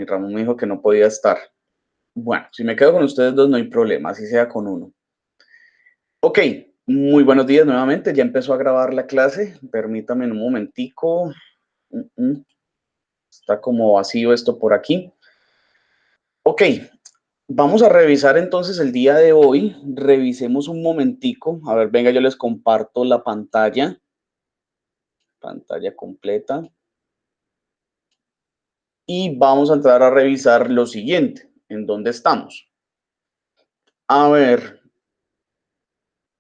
Y Ramón me dijo que no podía estar. Bueno, si me quedo con ustedes dos no hay problema, así sea con uno. Ok, muy buenos días nuevamente. Ya empezó a grabar la clase. Permítame un momentico. Está como vacío esto por aquí. Ok, vamos a revisar entonces el día de hoy. Revisemos un momentico. A ver, venga, yo les comparto la pantalla. Pantalla completa. Y vamos a entrar a revisar lo siguiente. ¿En dónde estamos? A ver,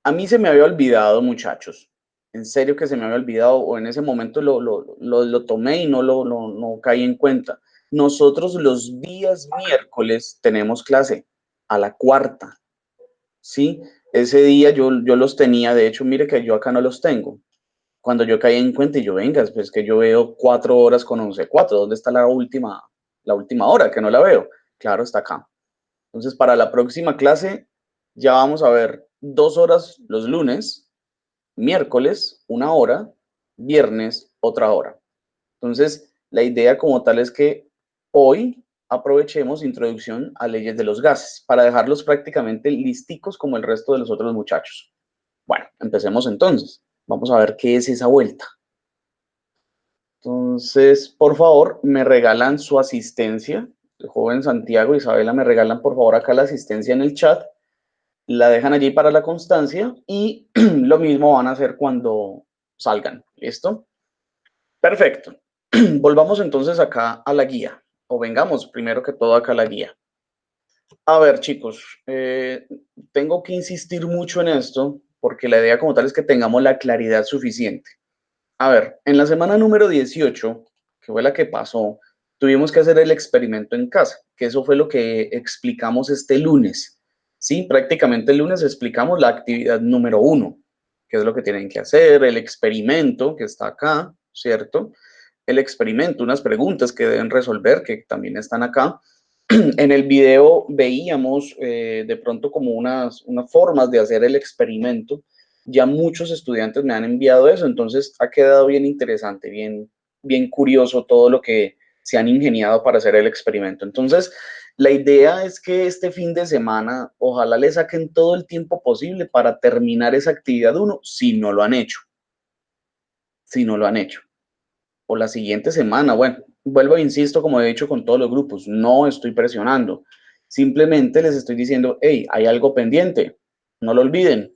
a mí se me había olvidado, muchachos. En serio que se me había olvidado, o en ese momento lo tomé y no caí en cuenta. Nosotros los días miércoles tenemos clase a la cuarta, ¿sí? Ese día yo los tenía, de hecho, mire que yo acá no los tengo. Cuando yo caí en cuenta y yo, venga, pues que yo veo 4 horas con 11:04, ¿dónde está la última hora que no la veo? Claro, está acá. Entonces, para la próxima clase ya vamos a ver 2 horas los lunes, miércoles 1 hora, viernes otra hora. Entonces, la idea como tal es que hoy aprovechemos introducción a leyes de los gases para dejarlos prácticamente listicos como el resto de los otros muchachos. Bueno, empecemos entonces. Vamos a ver qué es esa vuelta. Entonces, por favor, me regalan su asistencia. El joven Santiago, Isabela, me regalan por favor acá la asistencia en el chat. La dejan allí para la constancia y lo mismo van a hacer cuando salgan. ¿Listo? Perfecto. Volvamos entonces acá a la guía. O vengamos primero que todo acá a la guía. A ver, chicos, tengo que insistir mucho en esto porque la idea como tal es que tengamos la claridad suficiente. A ver, en la semana número 18, que fue la que pasó, tuvimos que hacer el experimento en casa, que eso fue lo que explicamos este lunes. Sí, prácticamente el lunes explicamos la actividad número 1, que es lo que tienen que hacer, el experimento que está acá, ¿cierto? El experimento, unas preguntas que deben resolver, que también están acá. En el video veíamos de pronto como unas formas de hacer el experimento. Ya muchos estudiantes me han enviado eso, entonces ha quedado bien interesante, bien curioso todo lo que se han ingeniado para hacer el experimento. Entonces, la idea es que este fin de semana, ojalá le saquen todo el tiempo posible para terminar esa actividad 1, si no lo han hecho. Si no lo han hecho. O la siguiente semana, bueno, vuelvo e insisto, como he dicho con todos los grupos, no estoy presionando. Simplemente les estoy diciendo, hey, hay algo pendiente, no lo olviden.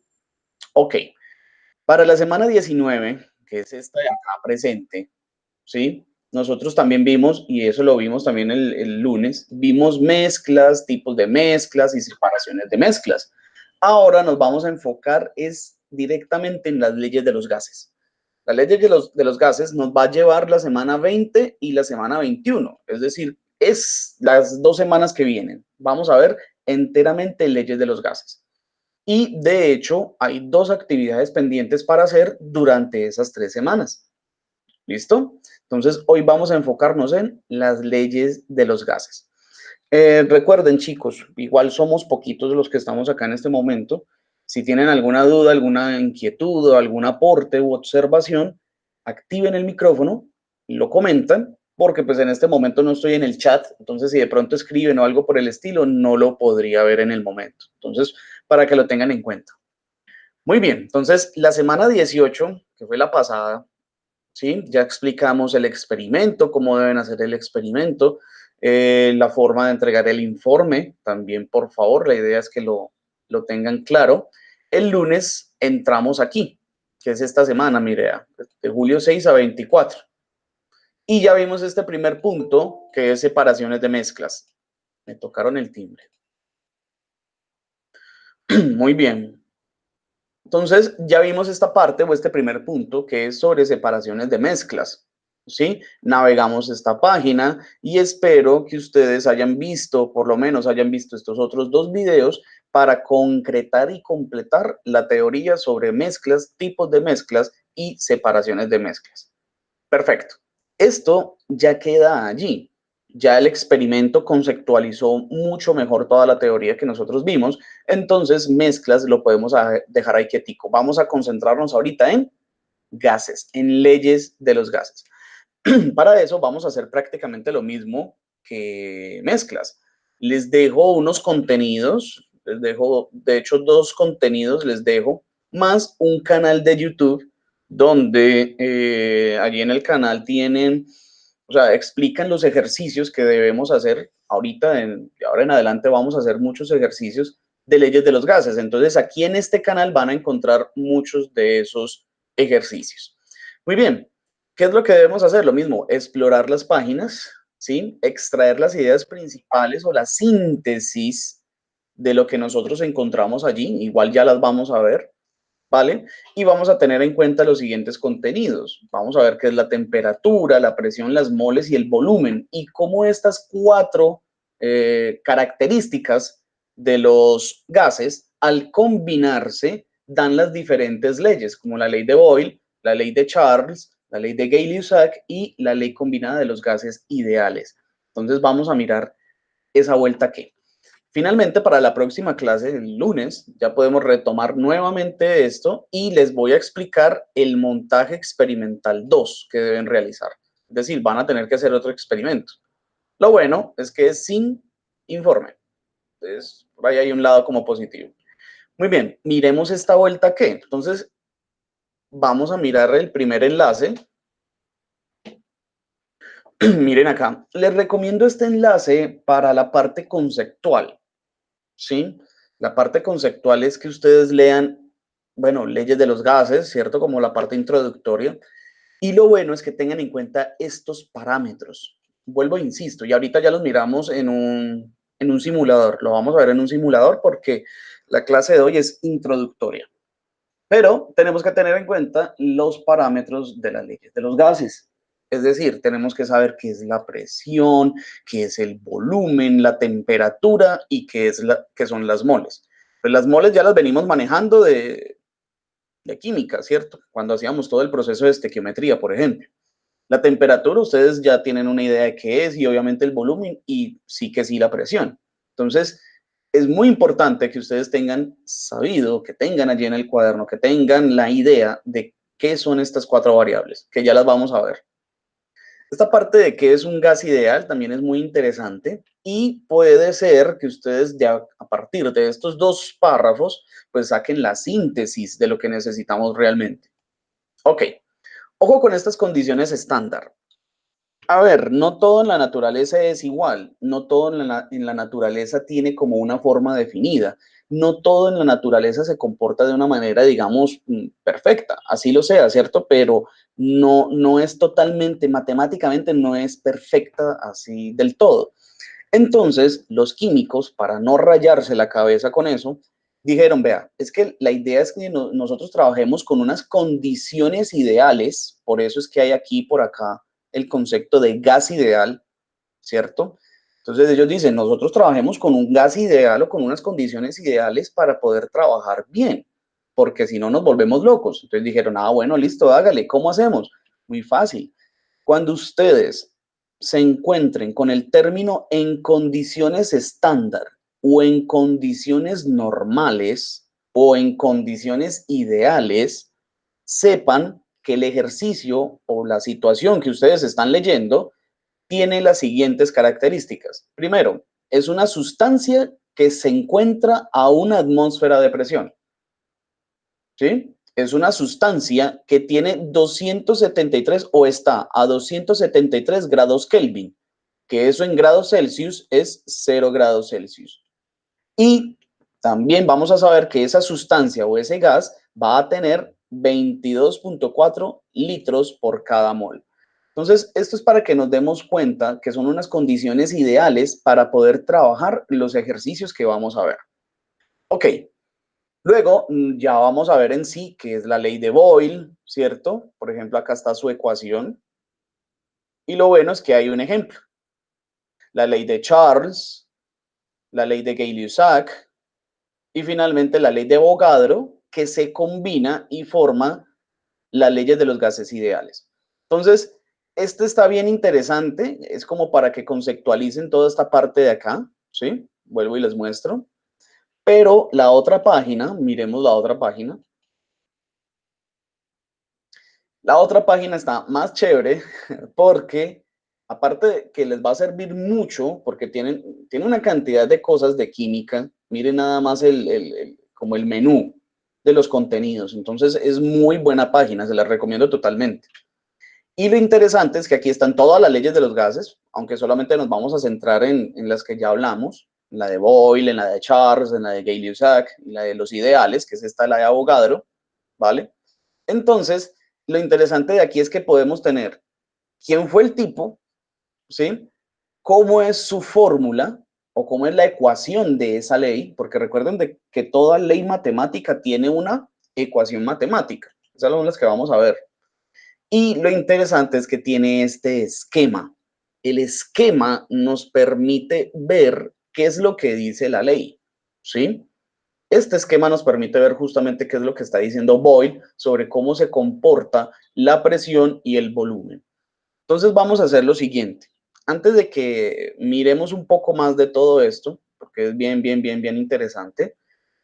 Ok, para la semana 19, que es esta de acá presente, ¿sí? Nosotros también vimos, y eso lo vimos también el lunes, vimos mezclas, tipos de mezclas y separaciones de mezclas. Ahora nos vamos a enfocar es directamente en las leyes de los gases. La ley de los gases nos va a llevar la semana 20 y la semana 21, es decir, es las 2 semanas que vienen. Vamos a ver enteramente leyes de los gases. Y de hecho, hay 2 actividades pendientes para hacer durante esas 3 semanas. ¿Listo? Entonces, hoy vamos a enfocarnos en las leyes de los gases. Recuerden, chicos, igual somos poquitos los que estamos acá en este momento. Si tienen alguna duda, alguna inquietud o algún aporte u observación, activen el micrófono, lo comentan, porque pues en este momento no estoy en el chat, entonces si de pronto escriben o algo por el estilo, no lo podría ver en el momento. Entonces, para que lo tengan en cuenta. Muy bien, entonces la semana 18, que fue la pasada, ¿sí? Ya explicamos el experimento, cómo deben hacer el experimento, la forma de entregar el informe, también por favor, la idea es que lo tengan claro. El lunes entramos aquí, que es esta semana, mire, de julio 6 a 24. Y ya vimos este primer punto, que es separaciones de mezclas. Me tocaron el timbre. Muy bien. Entonces, ya vimos esta parte o este primer punto que es sobre separaciones de mezclas. ¿Sí? Navegamos esta página y espero que ustedes hayan visto, por lo menos hayan visto estos otros 2 videos para concretar y completar la teoría sobre mezclas, tipos de mezclas y separaciones de mezclas. Perfecto. Esto ya queda allí. Ya el experimento conceptualizó mucho mejor toda la teoría que nosotros vimos. Entonces, mezclas lo podemos dejar ahí quietico. Vamos a concentrarnos ahorita en gases, en leyes de los gases. Para eso vamos a hacer prácticamente lo mismo que mezclas. Les dejo unos contenidos, les dejo, de hecho, 2 contenidos les dejo, más un canal de YouTube donde allí en el canal tienen, o sea, explican los ejercicios que debemos hacer. Ahorita, de ahora en adelante, vamos a hacer muchos ejercicios de leyes de los gases. Entonces, aquí en este canal van a encontrar muchos de esos ejercicios. Muy bien, ¿qué es lo que debemos hacer? Lo mismo, explorar las páginas, ¿sí? Extraer las ideas principales o la síntesis de lo que nosotros encontramos allí. Igual ya las vamos a ver, ¿vale? Y vamos a tener en cuenta los siguientes contenidos. Vamos a ver qué es la temperatura, la presión, las moles y el volumen, y cómo estas 4 características de los gases, al combinarse, dan las diferentes leyes, como la ley de Boyle, la ley de Charles, la ley de Gay-Lussac y la ley combinada de los gases ideales. Entonces vamos a mirar esa vuelta aquí. Finalmente, para la próxima clase, el lunes, ya podemos retomar nuevamente esto y les voy a explicar el montaje experimental 2 que deben realizar. Es decir, van a tener que hacer otro experimento. Lo bueno es que es sin informe. Entonces, por ahí hay un lado como positivo. Muy bien, miremos esta vuelta que. Entonces, vamos a mirar el primer enlace. Miren acá, les recomiendo este enlace para la parte conceptual. ¿Sí? La parte conceptual es que ustedes lean, bueno, leyes de los gases, ¿cierto? Como la parte introductoria. Y lo bueno es que tengan en cuenta estos parámetros. Vuelvo, insisto, y ahorita ya los miramos en un simulador. Lo vamos a ver en un simulador porque la clase de hoy es introductoria. Pero tenemos que tener en cuenta los parámetros de las leyes de los gases. Es decir, tenemos que saber qué es la presión, qué es el volumen, la temperatura y qué son las moles. Pues las moles ya las venimos manejando de química, ¿cierto? Cuando hacíamos todo el proceso de estequiometría, por ejemplo. La temperatura, ustedes ya tienen una idea de qué es y obviamente el volumen y sí que sí la presión. Entonces, es muy importante que ustedes tengan sabido, que tengan allí en el cuaderno, que tengan la idea de qué son estas 4 variables, que ya las vamos a ver. Esta parte de qué es un gas ideal también es muy interesante y puede ser que ustedes ya a partir de estos 2 párrafos pues saquen la síntesis de lo que necesitamos realmente. Ok, ojo con estas condiciones estándar. A ver, no todo en la naturaleza es igual, no todo en la naturaleza tiene como una forma definida, no todo en la naturaleza se comporta de una manera, digamos, perfecta, así lo sea, ¿cierto? Pero no es totalmente, matemáticamente no es perfecta así del todo. Entonces, los químicos, para no rayarse la cabeza con eso, dijeron, vea, es que la idea es que nosotros trabajemos con unas condiciones ideales, por eso es que hay aquí por acá el concepto de gas ideal, ¿cierto? Entonces ellos dicen, nosotros trabajemos con un gas ideal o con unas condiciones ideales para poder trabajar bien, porque si no nos volvemos locos. Entonces dijeron, ah, bueno, listo, hágale, ¿cómo hacemos? Muy fácil. Cuando ustedes se encuentren con el término en condiciones estándar o en condiciones normales o en condiciones ideales, sepan que el ejercicio o la situación que ustedes están leyendo tiene las siguientes características. Primero, es una sustancia que se encuentra a una atmósfera de presión. ¿Sí? Es una sustancia que tiene 273 o está a 273 grados Kelvin, que eso en grados Celsius es 0 grados Celsius. Y también vamos a saber que esa sustancia o ese gas va a tener 22.4 litros por cada mol. Entonces, esto es para que nos demos cuenta que son unas condiciones ideales para poder trabajar los ejercicios que vamos a ver. Ok, luego ya vamos a ver en sí qué es la ley de Boyle, ¿cierto? Por ejemplo, acá está su ecuación. Y lo bueno es que hay un ejemplo. La ley de Charles, la ley de Gay-Lussac, y finalmente la ley de Avogadro, que se combina y forma las leyes de los gases ideales. Entonces, este está bien interesante, es como para que conceptualicen toda esta parte de acá, ¿sí? Vuelvo y les muestro. Pero la otra página, miremos la otra página. La otra página está más chévere porque aparte de que les va a servir mucho, porque tiene una cantidad de cosas de química, miren nada más como el menú de los contenidos, entonces es muy buena página, se la recomiendo totalmente. Y lo interesante es que aquí están todas las leyes de los gases, aunque solamente nos vamos a centrar en las que ya hablamos, en la de Boyle, en la de Charles, en la de Gay-Lussac, en la de los ideales, que es esta, la de Avogadro, ¿vale? Entonces, lo interesante de aquí es que podemos tener quién fue el tipo, ¿sí? Cómo es su fórmula o cómo es la ecuación de esa ley, porque recuerden de que toda ley matemática tiene una ecuación matemática. Esas son las que vamos a ver. Y lo interesante es que tiene este esquema. El esquema nos permite ver qué es lo que dice la ley, ¿sí? Este esquema nos permite ver justamente qué es lo que está diciendo Boyle sobre cómo se comporta la presión y el volumen. Entonces vamos a hacer lo siguiente. Antes de que miremos un poco más de todo esto, porque es bien interesante,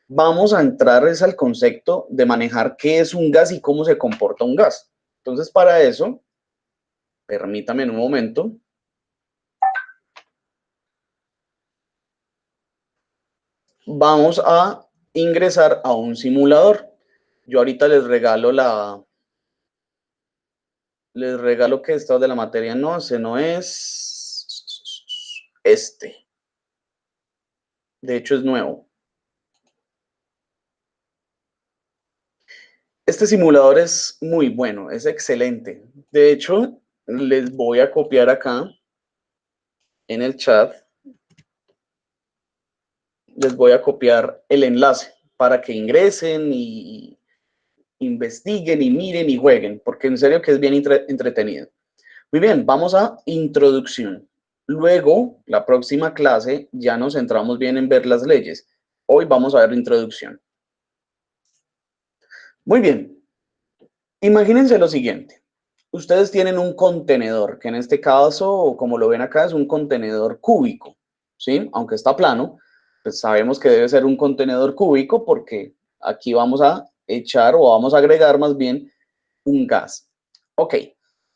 vamos a entrar es al concepto de manejar qué es un gas y cómo se comporta un gas. Entonces, para eso, permítame un momento. Vamos a ingresar a un simulador. Yo ahorita les regalo que esto de la materia no, ese no es este. De hecho, es nuevo. Este simulador es muy bueno, es excelente. De hecho, les voy a copiar acá en el chat, les voy a copiar el enlace para que ingresen y investiguen y miren y jueguen, porque en serio que es bien entretenido. Muy bien, vamos a introducción. Luego, la próxima clase, ya nos centramos bien en ver las leyes. Hoy vamos a ver la introducción. Muy bien, imagínense lo siguiente. Ustedes tienen un contenedor, que en este caso, como lo ven acá, es un contenedor cúbico, ¿sí? Aunque está plano, pues sabemos que debe ser un contenedor cúbico porque aquí vamos a echar o vamos a agregar más bien un gas. Ok,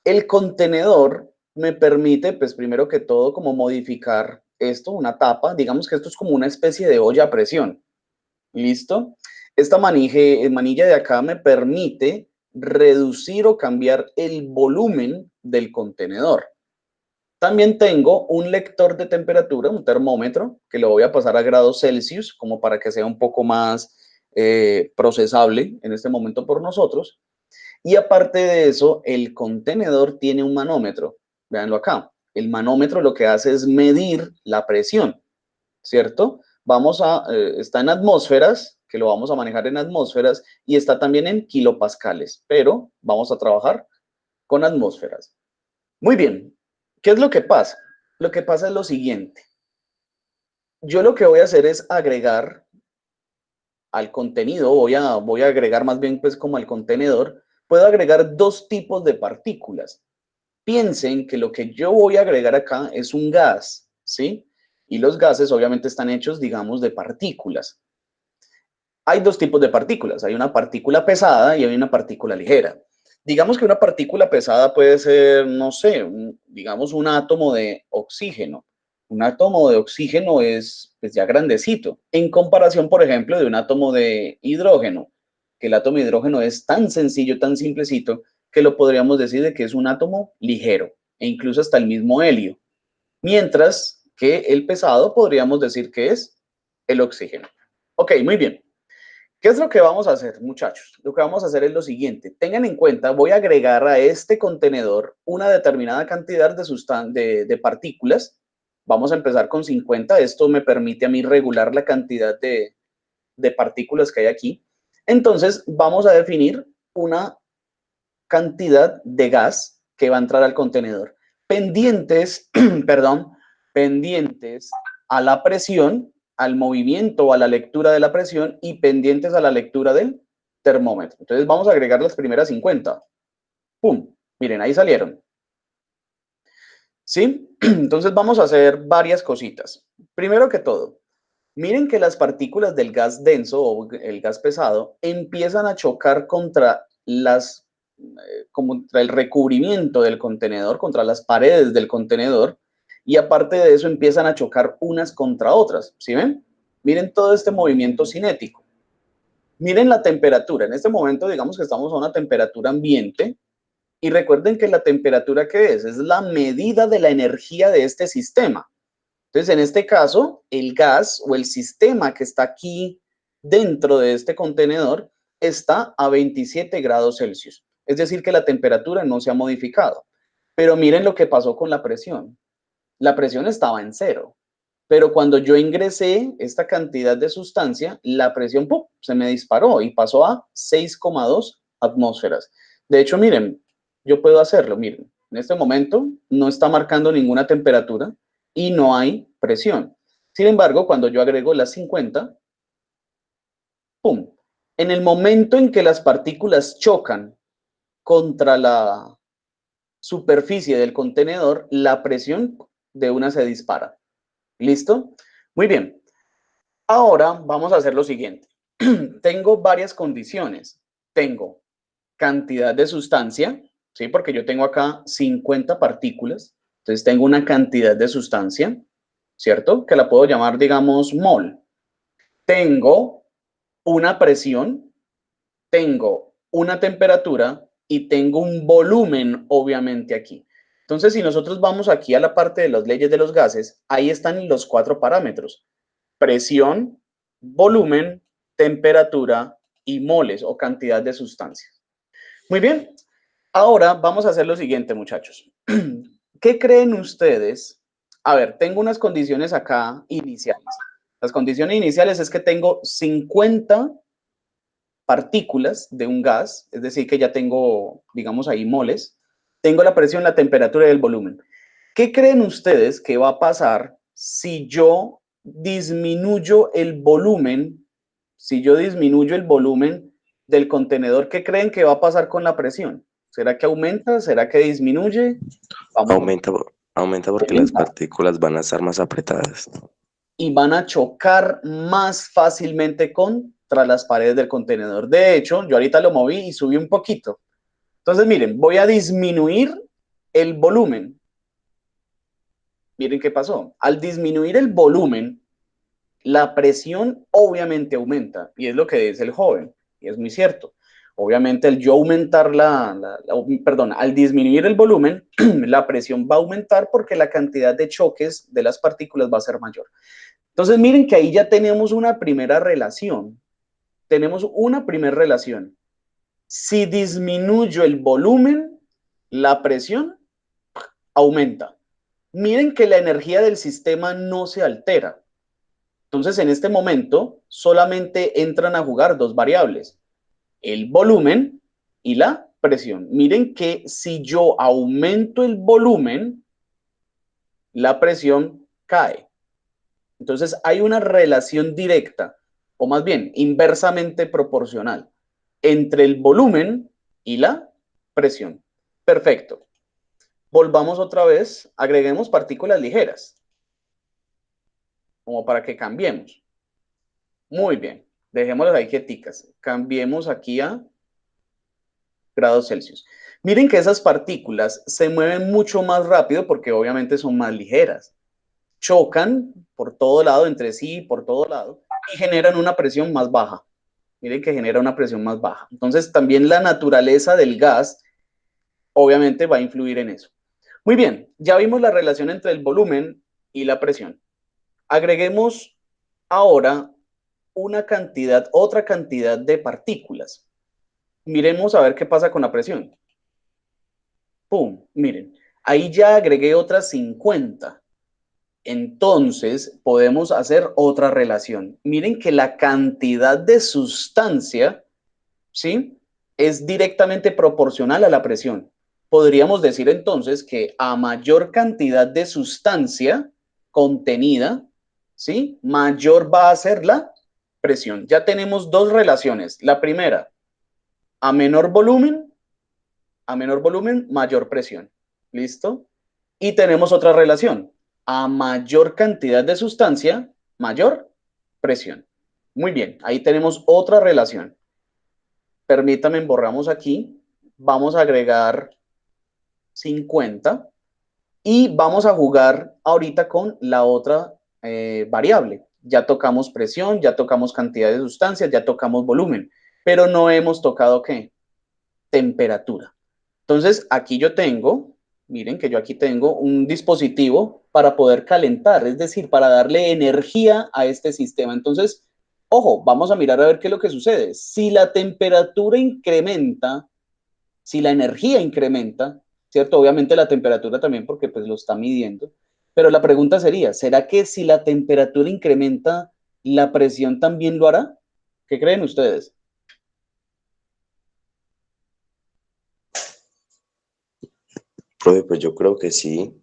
el contenedor me permite, pues primero que todo, como modificar esto, una tapa. Digamos que esto es como una especie de olla a presión. ¿Listo? Esta manilla de acá me permite reducir o cambiar el volumen del contenedor. También tengo un lector de temperatura, un termómetro, que lo voy a pasar a grados Celsius, como para que sea un poco más procesable en este momento por nosotros. Y aparte de eso, el contenedor tiene un manómetro. Véanlo acá. El manómetro lo que hace es medir la presión, ¿cierto? Está en atmósferas, que lo vamos a manejar en atmósferas, y está también en kilopascales, pero vamos a trabajar con atmósferas. Muy bien. ¿Qué es lo que pasa? Lo que pasa es lo siguiente. Yo lo que voy a hacer es agregar al contenido, voy a agregar más bien pues como al contenedor, puedo agregar dos tipos de partículas. Piensen que lo que yo voy a agregar acá es un gas, ¿sí? Y los gases obviamente están hechos, digamos, de partículas. Hay dos tipos de partículas, hay una partícula pesada y hay una partícula ligera. Digamos que una partícula pesada puede ser, no sé, digamos un átomo de oxígeno. Un átomo de oxígeno es pues, ya grandecito, en comparación, por ejemplo, de un átomo de hidrógeno, que el átomo de hidrógeno es tan sencillo, tan simplecito, que lo podríamos decir de que es un átomo ligero, e incluso hasta el mismo helio. Mientras que el pesado podríamos decir que es el oxígeno. Ok, muy bien. ¿Qué es lo que vamos a hacer, muchachos? Lo que vamos a hacer es lo siguiente. Tengan en cuenta, voy a agregar a este contenedor una determinada cantidad de partículas. Vamos a empezar con 50. Esto me permite a mí regular la cantidad de partículas que hay aquí. Entonces, vamos a definir una cantidad de gas que va a entrar al contenedor. Pendientes, perdón, pendientes a la presión, al movimiento o a la lectura de la presión y pendientes a la lectura del termómetro. Entonces vamos a agregar las primeras 50. ¡Pum! Miren, ahí salieron. ¿Sí? Entonces vamos a hacer varias cositas. Primero que todo, miren que las partículas del gas denso o el gas pesado empiezan a chocar contra las contra el recubrimiento del contenedor, contra las paredes del contenedor, y aparte de eso empiezan a chocar unas contra otras, ¿sí ven? Miren todo este movimiento cinético. Miren la temperatura. En este momento, digamos que estamos a una temperatura ambiente, y recuerden que la temperatura, ¿qué es? Es la medida de la energía de este sistema. Entonces, en este caso, el gas o el sistema que está aquí dentro de este contenedor está a 27 grados Celsius. Es decir, que la temperatura no se ha modificado. Pero miren lo que pasó con la presión. La presión estaba en cero. Pero cuando yo ingresé esta cantidad de sustancia, la presión ¡pum!, se me disparó y pasó a 6,2 atmósferas. De hecho, miren, yo puedo hacerlo, miren, en este momento no está marcando ninguna temperatura y no hay presión. Sin embargo, cuando yo agrego las 50, ¡pum!, en el momento en que las partículas chocan contra la superficie del contenedor, la presión de una se dispara. ¿Listo? Muy bien. Ahora vamos a hacer lo siguiente. Tengo varias condiciones. Tengo cantidad de sustancia, ¿sí? Porque yo tengo acá 50 partículas. Entonces tengo una cantidad de sustancia, ¿cierto? Que la puedo llamar, digamos, mol. Tengo una presión, tengo una temperatura y tengo un volumen, obviamente, aquí. Entonces, si nosotros vamos aquí a la parte de las leyes de los gases, ahí están los 4 parámetros: presión, volumen, temperatura y moles o cantidad de sustancia. Muy bien, ahora vamos a hacer lo siguiente, muchachos. ¿Qué creen ustedes? A ver, tengo unas condiciones acá iniciales. Las condiciones iniciales es que tengo 50 partículas de un gas, es decir, que ya tengo, digamos ahí, moles. Tengo la presión, la temperatura y el volumen. ¿Qué creen ustedes que va a pasar si yo disminuyo el volumen? Si yo disminuyo el volumen del contenedor, ¿qué creen que va a pasar con la presión? ¿Será que aumenta? ¿Será que disminuye? Vamos a ver. Aumenta porque las Aumenta. partículas van a estar más apretadas. Y van a chocar más fácilmente contra las paredes del contenedor. De hecho, yo ahorita lo moví y subí un poquito. Entonces, miren, voy a disminuir el volumen. Miren qué pasó. Al disminuir el volumen, la presión obviamente aumenta, y es lo que dice el joven, y es muy cierto. Obviamente, al yo aumentar perdón, al disminuir el volumen, la presión va a aumentar porque la cantidad de choques de las partículas va a ser mayor. Entonces, miren que ahí ya tenemos una primera relación. Tenemos una primera relación. Si disminuyo el volumen, la presión aumenta. Miren que la energía del sistema no se altera. Entonces, en este momento, solamente entran a jugar dos variables: el volumen y la presión. Miren que si yo aumento el volumen, la presión cae. Entonces, hay una relación directa, o más bien inversamente proporcional, entre el volumen y la presión. Perfecto. Volvamos otra vez, agreguemos partículas ligeras, como para que cambiemos. Muy bien, dejémoslas ahí quieticas. Cambiemos aquí a grados Celsius. Miren que esas partículas se mueven mucho más rápido porque obviamente son más ligeras. Chocan por todo lado, entre sí, por todo lado, y generan una presión más baja. Miren que genera una presión más baja. Entonces, también la naturaleza del gas obviamente va a influir en eso. Muy bien, ya vimos la relación entre el volumen y la presión. Agreguemos ahora otra cantidad de partículas. Miremos a ver qué pasa con la presión. ¡Pum! Miren, ahí ya agregué otras 50. Entonces podemos hacer otra relación. Miren que la cantidad de sustancia, ¿sí?, es directamente proporcional a la presión. Podríamos decir entonces que a mayor cantidad de sustancia contenida, ¿sí?, mayor va a ser la presión. Ya tenemos dos relaciones. La primera, a menor volumen, mayor presión. ¿Listo? Y tenemos otra relación. A mayor cantidad de sustancia, mayor presión. Muy bien, ahí tenemos otra relación. Permítame, borramos aquí. vamos a agregar 50 y vamos a jugar ahorita con la otra variable. Ya tocamos presión, ya tocamos cantidad de sustancias, ya tocamos volumen, pero no hemos tocado ¿qué? Temperatura. Entonces, aquí yo tengo, miren que yo aquí tengo un dispositivo para poder calentar, es decir, para darle energía a este sistema. Entonces, ojo, vamos a mirar a ver qué es lo que sucede. Si la temperatura incrementa, si la energía incrementa, ¿cierto? Obviamente la temperatura también porque pues lo está midiendo, pero la pregunta sería, ¿será que si la temperatura incrementa, la presión también lo hará? ¿Qué creen ustedes? Profe, pues yo creo que sí.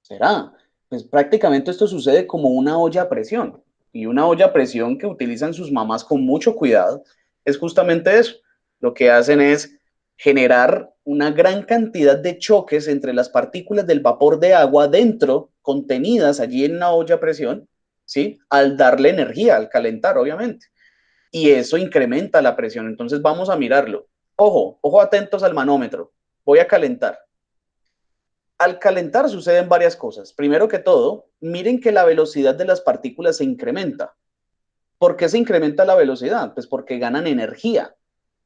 ¿Será? Pues prácticamente esto sucede como una olla a presión. Y una olla a presión que utilizan sus mamás con mucho cuidado es justamente eso. Lo que hacen es generar una gran cantidad de choques entre las partículas del vapor de agua dentro, contenidas allí en una olla a presión, ¿sí? Al darle energía, al calentar, obviamente. Y eso incrementa la presión. Entonces vamos a mirarlo. Ojo, ojo atentos al manómetro. Voy a calentar. Al calentar suceden varias cosas. Primero que todo, miren que la velocidad de las partículas se incrementa. ¿Por qué se incrementa la velocidad? Pues porque ganan energía.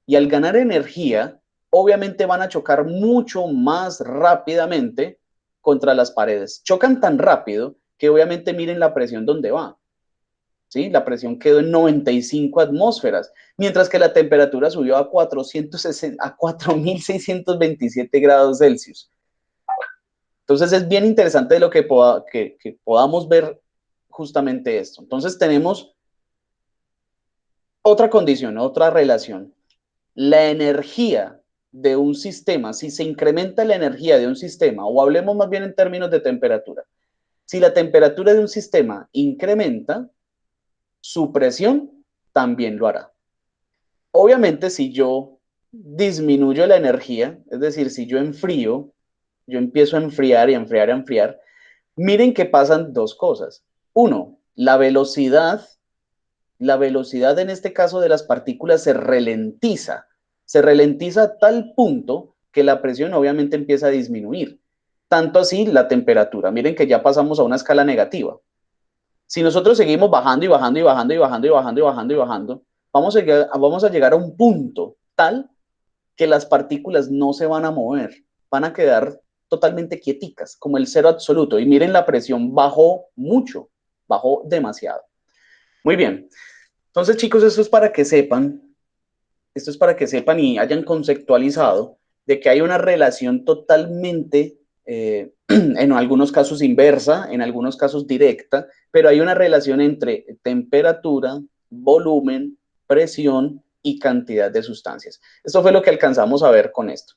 Y al ganar energía, obviamente van a chocar mucho más rápidamente contra las paredes. Chocan tan rápido que obviamente miren la presión donde va. ¿Sí? La presión quedó en 95 atmósferas, mientras que la temperatura subió a 4.627 grados Celsius. Entonces es bien interesante lo que podamos ver justamente esto. Entonces tenemos otra condición, otra relación. La energía de un sistema, si se incrementa la energía de un sistema, o hablemos más bien en términos de temperatura, si la temperatura de un sistema incrementa, su presión también lo hará. Obviamente, si yo disminuyo la energía, es decir, si yo enfrío, yo empiezo a enfriar y a enfriar y a enfriar, miren que pasan dos cosas. Uno, la velocidad en este caso de las partículas se ralentiza a tal punto que la presión obviamente empieza a disminuir. Tanto así la temperatura. Miren que ya pasamos a una escala negativa. Si nosotros seguimos bajando y bajando y bajando y bajando y bajando y bajando y bajando, vamos a llegar a un punto tal que las partículas no se van a mover, van a quedar totalmente quieticas, como el cero absoluto. Y miren, la presión bajó mucho, bajó demasiado. Muy bien. Entonces, chicos, esto es para que sepan y hayan conceptualizado de que hay una relación totalmente, en algunos casos inversa, en algunos casos directa, pero hay una relación entre temperatura, volumen, presión y cantidad de sustancias. Esto fue lo que alcanzamos a ver con esto.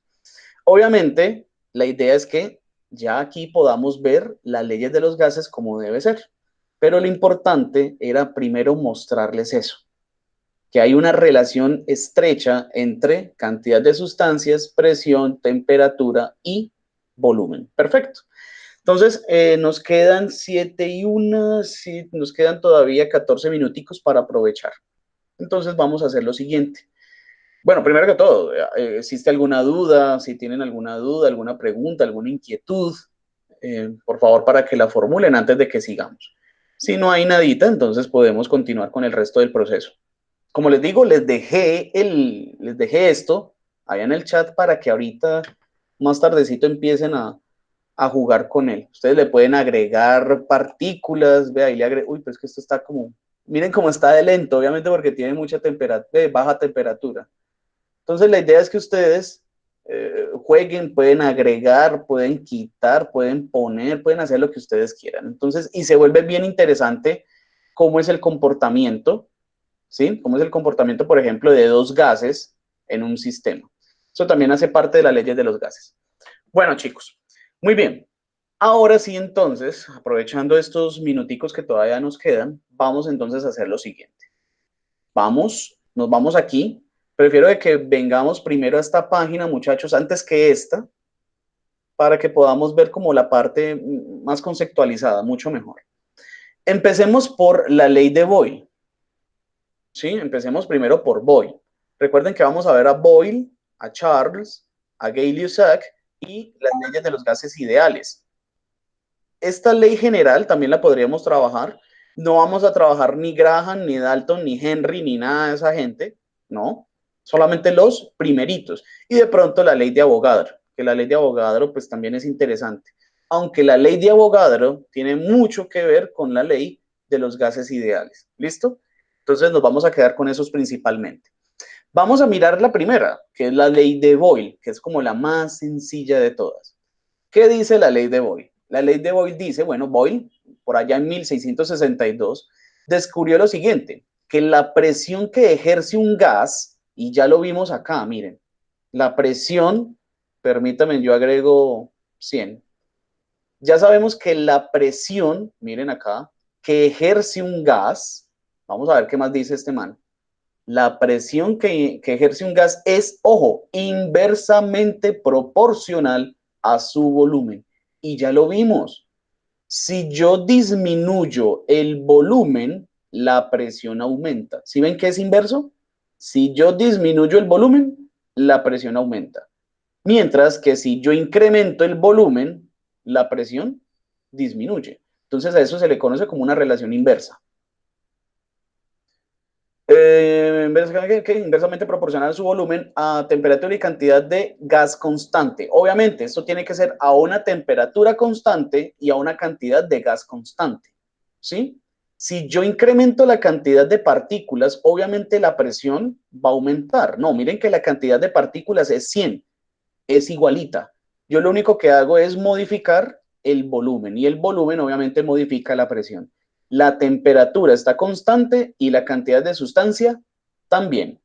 Obviamente, la idea es que ya aquí podamos ver las leyes de los gases como debe ser, pero lo importante era primero mostrarles eso, que hay una relación estrecha entre cantidad de sustancias, presión, temperatura y volumen. Perfecto. Entonces, nos quedan 7 y 1, sí, nos quedan todavía 14 minuticos para aprovechar. Entonces, vamos a hacer lo siguiente. Bueno, primero que todo, ¿existe alguna duda? Si tienen alguna duda, alguna pregunta, alguna inquietud, por favor, para que la formulen antes de que sigamos. Si no hay nadita, entonces podemos continuar con el resto del proceso. Como les digo, les dejé esto allá en el chat para que ahorita, más tardecito, empiecen a jugar con él. Ustedes le pueden agregar partículas, ve ahí le agrego, uy, pues que esto está como, miren cómo está de lento, obviamente porque tiene mucha temperatura, baja temperatura. Entonces la idea es que ustedes jueguen, pueden agregar, pueden quitar, pueden poner, pueden hacer lo que ustedes quieran. Entonces, y se vuelve bien interesante cómo es el comportamiento, ¿sí? Cómo es el comportamiento, por ejemplo, de dos gases en un sistema. Eso también hace parte de las leyes de los gases. Bueno, chicos, muy bien. Ahora sí, entonces, aprovechando estos minuticos que todavía nos quedan, vamos entonces a hacer lo siguiente. Nos vamos aquí. Prefiero de que vengamos primero a esta página, muchachos, antes que esta, para que podamos ver como la parte más conceptualizada, mucho mejor. Empecemos por la ley de Boyle. ¿Sí? Empecemos primero por Boyle. Recuerden que vamos a ver a Boyle a Charles, a Gay-Lussac y las leyes de los gases ideales. Esta ley general también la podríamos trabajar. No vamos a trabajar ni Graham, ni Dalton, ni Henry, ni nada de esa gente, no. Solamente los primeritos. Y de pronto la ley de Avogadro, que la ley de Avogadro pues también es interesante. Aunque la ley de Avogadro tiene mucho que ver con la ley de los gases ideales. ¿Listo? Entonces nos vamos a quedar con esos principalmente. Vamos a mirar la primera, que es la ley de Boyle, que es como la más sencilla de todas. ¿Qué dice la ley de Boyle? La ley de Boyle dice, bueno, Boyle, por allá en 1662, descubrió lo siguiente, que la presión que ejerce un gas, y ya lo vimos acá, miren, la presión, permítame, yo agrego 100. Ya sabemos que la presión, miren acá, que ejerce un gas, vamos a ver qué más dice este man. La presión que ejerce un gas es, ojo, inversamente proporcional a su volumen. Y ya lo vimos. Si yo disminuyo el volumen, la presión aumenta. ¿Sí ven que es inverso? Si yo disminuyo el volumen, la presión aumenta. Mientras que si yo incremento el volumen, la presión disminuye. Entonces a eso se le conoce como una relación inversa. Inversamente proporcional a su volumen a temperatura y cantidad de gas constante. Obviamente, esto tiene que ser a una temperatura constante y a una cantidad de gas constante. ¿Sí? Si yo incremento la cantidad de partículas, obviamente la presión va a aumentar. No, miren que la cantidad de partículas es 100, es igualita. Yo lo único que hago es modificar el volumen y el volumen obviamente modifica la presión. La temperatura está constante y la cantidad de sustancia también.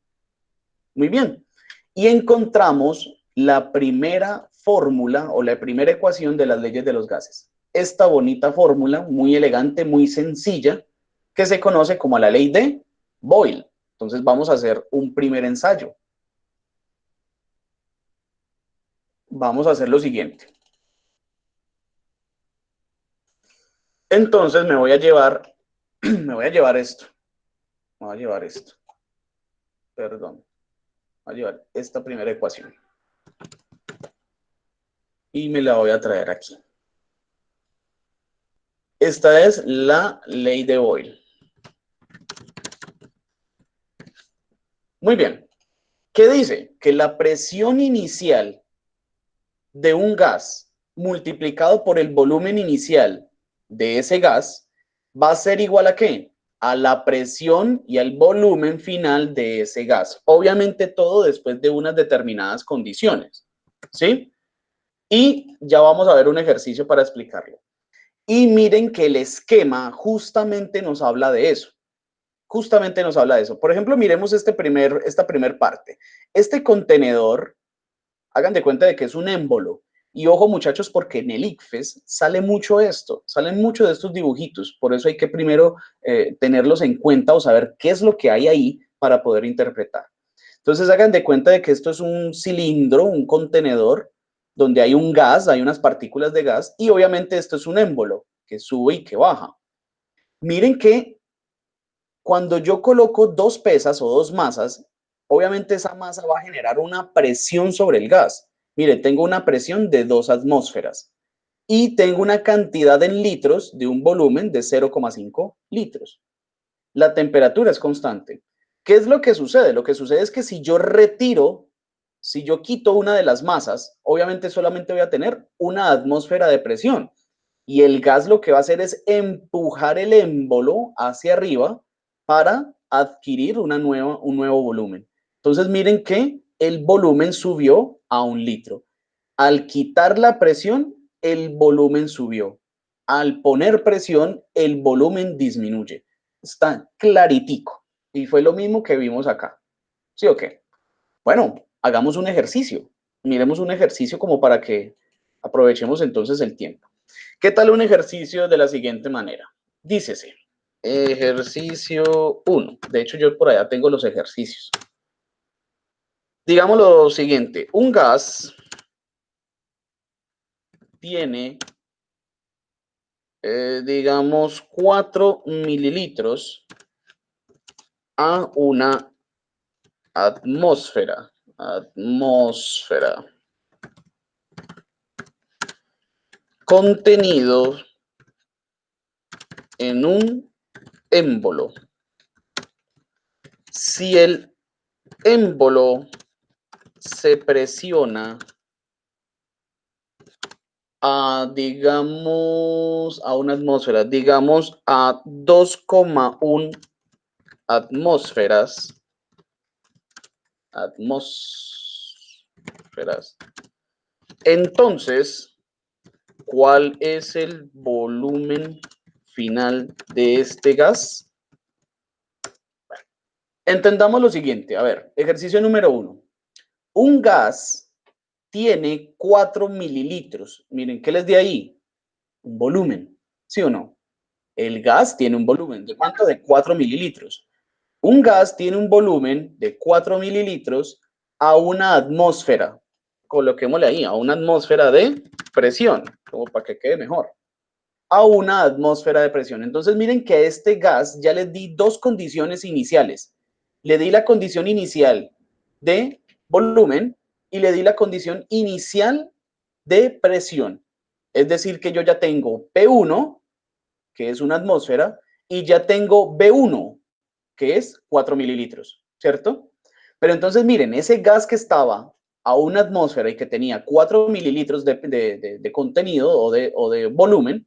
Muy bien. Y encontramos la primera fórmula o la primera ecuación de las leyes de los gases. Esta bonita fórmula, muy elegante, muy sencilla, que se conoce como la ley de Boyle. Entonces vamos a hacer un primer ensayo. Vamos a hacer lo siguiente. Entonces me voy a llevar esto. Me voy a llevar esto. Perdón. Voy a llevar esta primera ecuación. Y me la voy a traer aquí. Esta es la ley de Boyle. Muy bien. ¿Qué dice? Que la presión inicial de un gas multiplicado por el volumen inicial de ese gas va a ser igual a ¿qué? A la presión y al volumen final de ese gas. Obviamente todo después de unas determinadas condiciones. ¿Sí? Y ya vamos a ver un ejercicio para explicarlo. Y miren que el esquema justamente nos habla de eso. Justamente nos habla de eso. Por ejemplo, miremos esta primer parte. Este contenedor, hagan de cuenta de que es un émbolo. Y ojo, muchachos, porque en el ICFES sale mucho esto, salen mucho de estos dibujitos. Por eso hay que primero tenerlos en cuenta o saber qué es lo que hay ahí para poder interpretar. Entonces, hagan de cuenta de que esto es un cilindro, un contenedor, donde hay un gas, hay unas partículas de gas, y obviamente esto es un émbolo que sube y que baja. Miren que cuando yo coloco dos pesas o dos masas, obviamente esa masa va a generar una presión sobre el gas. Mire, tengo una presión de 2 atmósferas y tengo una cantidad en litros de un volumen de 0,5 litros. La temperatura es constante. ¿Qué es lo que sucede? Lo que sucede es que si yo retiro, si yo quito una de las masas, obviamente solamente voy a tener una atmósfera de presión. Y el gas lo que va a hacer es empujar el émbolo hacia arriba para adquirir un nuevo volumen. Entonces miren que el volumen subió a 1 litro. Al quitar la presión, el volumen subió. Al poner presión, el volumen disminuye. Está claritico. Y fue lo mismo que vimos acá. ¿Sí o qué? Bueno, hagamos un ejercicio. Miremos un ejercicio como para que aprovechemos entonces el tiempo. ¿Qué tal un ejercicio de la siguiente manera? Dícese, ejercicio 1. De hecho, yo por allá tengo los ejercicios. Digamos lo siguiente, un gas tiene, digamos, 4 mililitros a una atmósfera. atmósfera. Contenido en un émbolo. Si el émbolo se presiona a, digamos, a una atmósfera, digamos a 2,1 atmósferas, entonces, ¿cuál es el volumen final de este gas? Bueno, entendamos lo siguiente. A ver, ejercicio número 1. Un gas tiene 4 mililitros. Miren, ¿qué les di ahí? Un volumen, ¿sí o no? El gas tiene un volumen. ¿De cuánto? De 4 mililitros. Un gas tiene un volumen de 4 mililitros a una atmósfera. Coloquémosle ahí, a una atmósfera de presión, como para que quede mejor. A una atmósfera de presión. Entonces miren que a este gas ya le di dos condiciones iniciales. Le di la condición inicial de volumen y le di la condición inicial de presión. Es decir, que yo ya tengo P1, que es una atmósfera, y ya tengo B1, que es 4 mililitros, ¿cierto? Pero entonces miren, ese gas que estaba a una atmósfera y que tenía 4 mililitros de contenido o de volumen,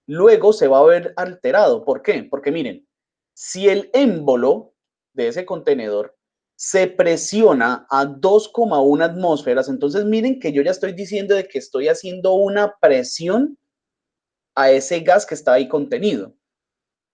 luego se va a ver alterado. ¿Por qué? Porque miren, si el émbolo de ese contenedor se presiona a 2,1 atmósferas, entonces miren que yo ya estoy diciendo de que estoy haciendo una presión a ese gas que está ahí contenido.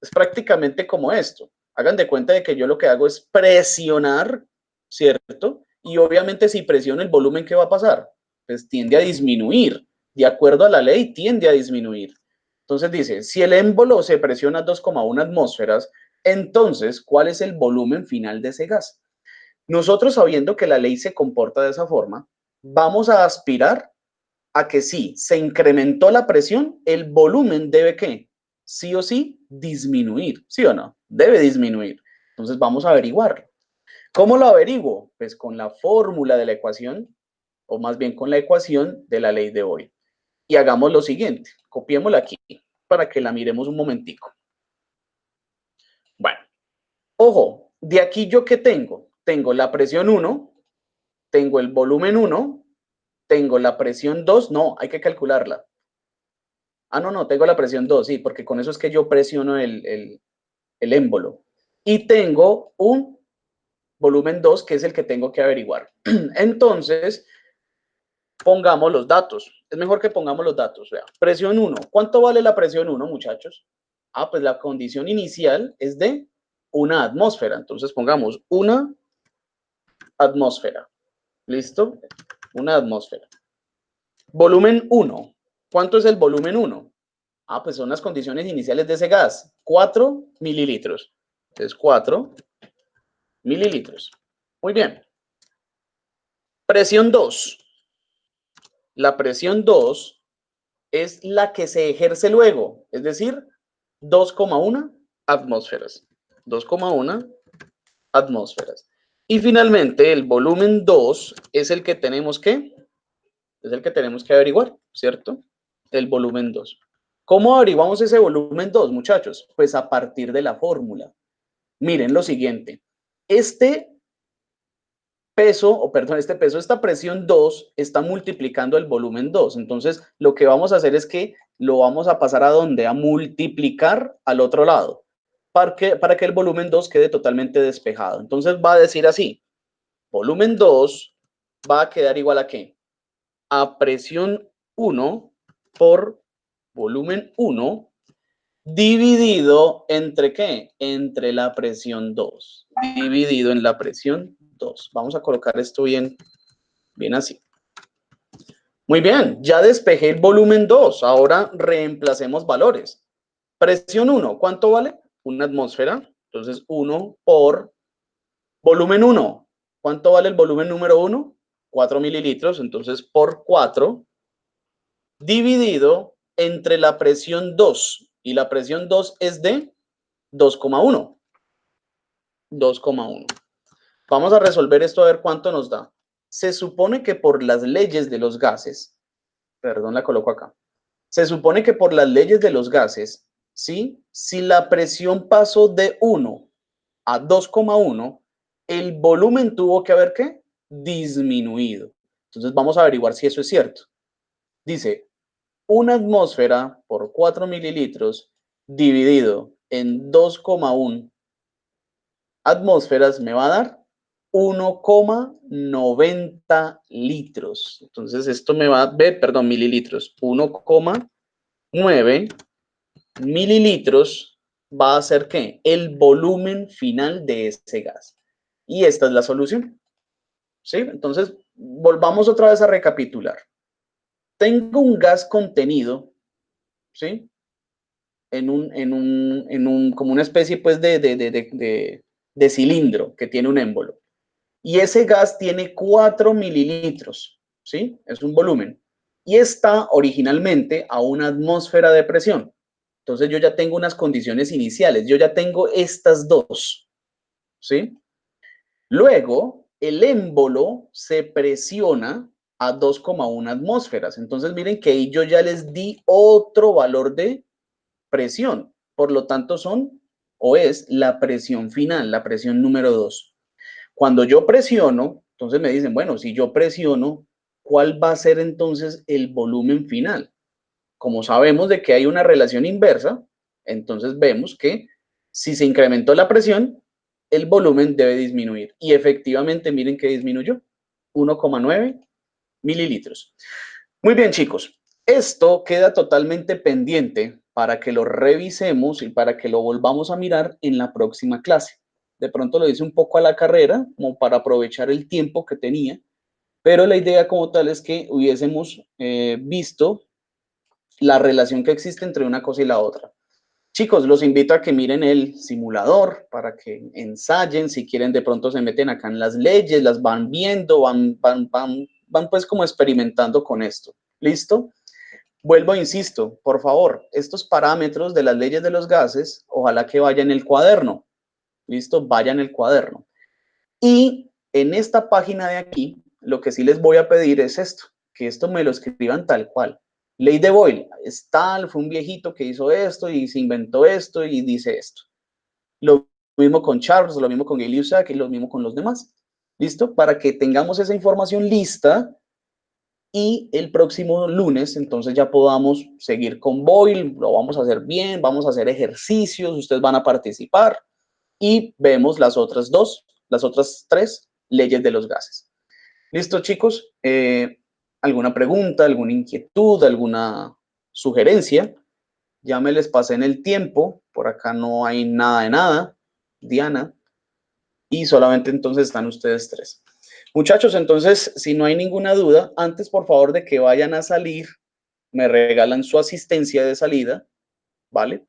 Es prácticamente como esto. Hagan de cuenta de que yo lo que hago es presionar, ¿cierto? Y obviamente si presiono el volumen, ¿qué va a pasar? Pues tiende a disminuir. De acuerdo a la ley, tiende a disminuir. Entonces dice, si el émbolo se presiona a 2,1 atmósferas, entonces, ¿cuál es el volumen final de ese gas? Nosotros, sabiendo que la ley se comporta de esa forma, vamos a aspirar a que sí, se incrementó la presión, el volumen debe ¿qué? Sí o sí disminuir, ¿sí o no? Debe disminuir. Entonces vamos a averiguarlo. ¿Cómo lo averiguo? Pues con la fórmula de la ecuación, o más bien con la ecuación de la ley de Boyle. Y hagamos lo siguiente, copiémosla aquí para que la miremos un momentico. Bueno, ojo, de aquí yo ¿qué tengo? Tengo la presión 1, tengo el volumen 1, tengo la presión 2, no, hay que calcularla. Ah, no, tengo la presión 2, sí, porque con eso es que yo presiono el émbolo. Y tengo un volumen 2, que es el que tengo que averiguar. Entonces, pongamos los datos. Es mejor que pongamos los datos. Vea, presión 1. ¿Cuánto vale la presión 1, muchachos? Ah, pues la condición inicial es de una atmósfera. Entonces pongamos una atmósfera. ¿Listo? Una atmósfera. Volumen 1. ¿Cuánto es el volumen 1? Ah, pues son las condiciones iniciales de ese gas. 4 mililitros. Entonces, 4 mililitros. Muy bien. Presión 2. La presión 2 es la que se ejerce luego, es decir, 2,1 atmósferas. 2,1 atmósferas. Y finalmente, el volumen 2 es el que tenemos que, averiguar, ¿cierto? El volumen 2. ¿Cómo averiguamos ese volumen 2, muchachos? Pues a partir de la fórmula. Miren lo siguiente. Este peso, esta presión 2 está multiplicando el volumen 2. Entonces, lo que vamos a hacer es que lo vamos a pasar a ¿dónde? A multiplicar al otro lado, para que el volumen 2 quede totalmente despejado. Entonces, va a decir así, volumen 2 va a quedar igual a ¿qué? A presión 1 por volumen 1 dividido entre ¿qué? Entre la presión 2. Dividido en la presión 2. Vamos a colocar esto bien así. Muy bien, ya despejé el volumen 2. Ahora reemplacemos valores. Presión 1, ¿cuánto vale? Una atmósfera. Entonces 1 por volumen 1. ¿Cuánto vale el volumen número 1? 4 mililitros. Entonces por 4 dividido entre la presión 2. Y la presión 2 es de 2,1. 2,1. Vamos a resolver esto a ver cuánto nos da. Se supone que por las leyes de los gases, perdón, la coloco acá. Se supone que por las leyes de los gases, ¿sí? Si la presión pasó de 1 a 2,1, el volumen tuvo que haber, ¿qué? Disminuido. Entonces vamos a averiguar si eso es cierto. Dice, una atmósfera por 4 mililitros dividido en 2,1 atmósferas me va a dar 1,90 litros. Entonces esto me va a ver, perdón, mililitros, 1,9 mililitros va a ser ¿qué? El volumen final de ese gas. Y esta es la solución. ¿Sí? Entonces, volvamos otra vez a recapitular. Tengo un gas contenido, ¿sí? Como una especie pues de cilindro que tiene un émbolo. Y ese gas tiene 4 mililitros, ¿sí? Es un volumen. Y está originalmente a una atmósfera de presión. Entonces yo ya tengo unas condiciones iniciales, yo ya tengo estas dos, ¿sí? Luego, el émbolo se presiona a 2,1 atmósferas. Entonces miren que ahí yo ya les di otro valor de presión. Por lo tanto, son o es la presión final, la presión número 2. Cuando yo presiono, entonces me dicen, bueno, si yo presiono, ¿cuál va a ser entonces el volumen final? Como sabemos de que hay una relación inversa, entonces vemos que si se incrementó la presión, el volumen debe disminuir. Y efectivamente, miren que disminuyó, 1,9 mililitros. Muy bien, chicos. Esto queda totalmente pendiente para que lo revisemos y para que lo volvamos a mirar en la próxima clase. De pronto lo hice un poco a la carrera, como para aprovechar el tiempo que tenía, pero la idea como tal es que hubiésemos visto la relación que existe entre una cosa y la otra. Chicos, los invito a que miren el simulador para que ensayen, si quieren de pronto se meten acá en las leyes, las van viendo, van pues como experimentando con esto. ¿Listo? Vuelvo, insisto, por favor, estos parámetros de las leyes de los gases, ojalá que vaya en el cuaderno. ¿Listo? Vaya en el cuaderno. Y en esta página de aquí, lo que sí les voy a pedir es esto, que esto me lo escriban tal cual. Ley de Boyle, es tal, fue un viejito que hizo esto y se inventó esto y dice esto. Lo mismo con Charles, lo mismo con Gay-Lussac y lo mismo con los demás. ¿Listo? Para que tengamos esa información lista y el próximo lunes entonces ya podamos seguir con Boyle, lo vamos a hacer bien, vamos a hacer ejercicios, ustedes van a participar y vemos las otras dos, las otras tres leyes de los gases. ¿Listo, chicos? ¿Alguna pregunta, alguna inquietud, alguna sugerencia? Ya me les pasé en el tiempo, por acá no hay nada de nada, Diana, y solamente entonces están ustedes tres. Muchachos, entonces, si no hay ninguna duda, antes por favor de que vayan a salir, me regalan su asistencia de salida, ¿vale?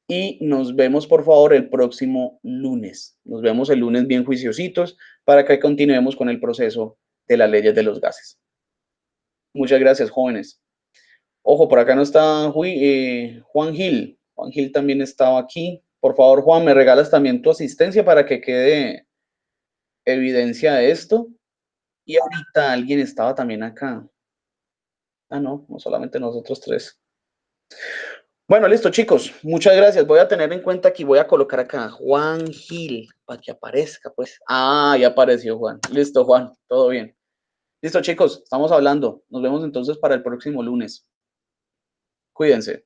Y nos vemos por favor el próximo lunes. Nos vemos el lunes bien juiciositos para que continuemos con el proceso de las leyes de los gases. Muchas gracias, jóvenes. Ojo, por acá no está Juan Gil. Juan Gil también estaba aquí. Por favor, Juan, me regalas también tu asistencia para que quede evidencia de esto. Y ahorita alguien estaba también acá. Ah, no, no solamente nosotros tres. Bueno, listo, chicos. Muchas gracias. Voy a tener en cuenta aquí, voy a colocar acá Juan Gil para que aparezca, pues. Ah, ya apareció Juan. Listo, Juan. Todo bien. Listo, chicos. Estamos hablando. Nos vemos entonces para el próximo lunes. Cuídense.